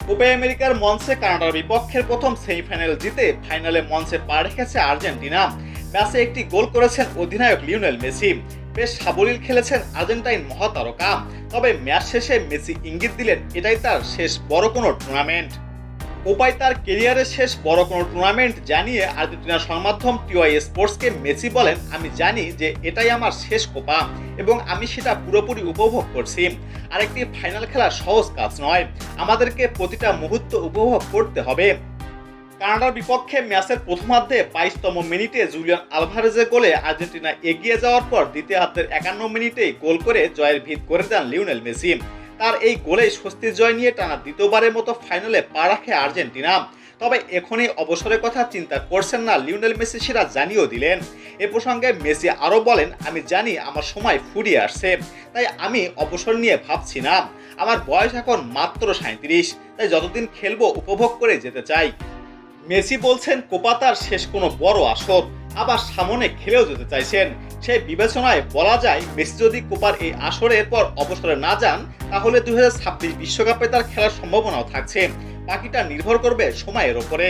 Copa আমেরিকার মঞ্চে কানাডার বিপক্ষের প্রথম সেমিফাইনাল জিতে ফাইনালে মঞ্চে পা রেখেছে আর্জেন্টিনা। ম্যাচে একটি গোল করেছেন অধিনায়ক লিওনেল মেসি। বেশ সাবলীল খেলেছেন আর্জেন্টাইন মহাতারকা। তবে ম্যাচ শেষে মেসি ইঙ্গিত দিলেন এটাই তার শেষ বড় কোনো টুর্নামেন্ট। কোপায় তার ক্যারিয়ারের শেষ বড় কোনো টুর্নামেন্ট জানিয়ে আর্জেন্টিনার সংবাদমাধ্যম টিওয়াই স্পোর্টসকে মেসি বলেন, আমি জানি যে এটাই আমার শেষ কোপা এবং আমি সেটা পুরোপুরি উপভোগ করছি। আরেকটি ফাইনাল খেলা সহজ কাজ নয়, আমাদেরকে প্রতিটা মুহূর্ত উপভোগ করতে হবে। কানাডার বিপক্ষে ম্যাচের প্রথমার্ধে 22তম মিনিটে জুলিয়ান আলভারেজের গোলে আর্জেন্টিনা এগিয়ে যাওয়ার পর দ্বিতীয়ার্ধের 51 মিনিটেই গোল করে জয়ের ভিত করে দেন লিওনেল মেসি। তার এই গোলেই স্বস্তির জয় নিয়ে টানা দ্বিতীয়বারের মতো ফাইনালে পা রাখে আর্জেন্টিনা। তবে এখনই অবসরের কথা চিন্তা করছেন না লিওনেল মেসি, সেটা জানিয়েও দিলেন। এ প্রসঙ্গে মেসি আরও বলেন, আমি জানি আমার সময় ফুরিয়ে আসছে, তাই আমি অবসর নিয়ে ভাবছি না। আমার বয়স এখন মাত্র 37, তাই যতদিন খেলবো উপভোগ করে যেতে চাই। মেসি বলছেন কোপা তার শেষ কোনো বড় আসর, আবার সামনে খেলেও যেতে চাইছেন। সেই বিবেচনায় বলা যায় মেসি যদি কোপার এই আসরের পর অবসরে না যান, তাহলে 2026 বিশ্বকাপে তার খেলার সম্ভাবনাও থাকছে। বাকিটা নির্ভর করবে সময়ের ওপরে।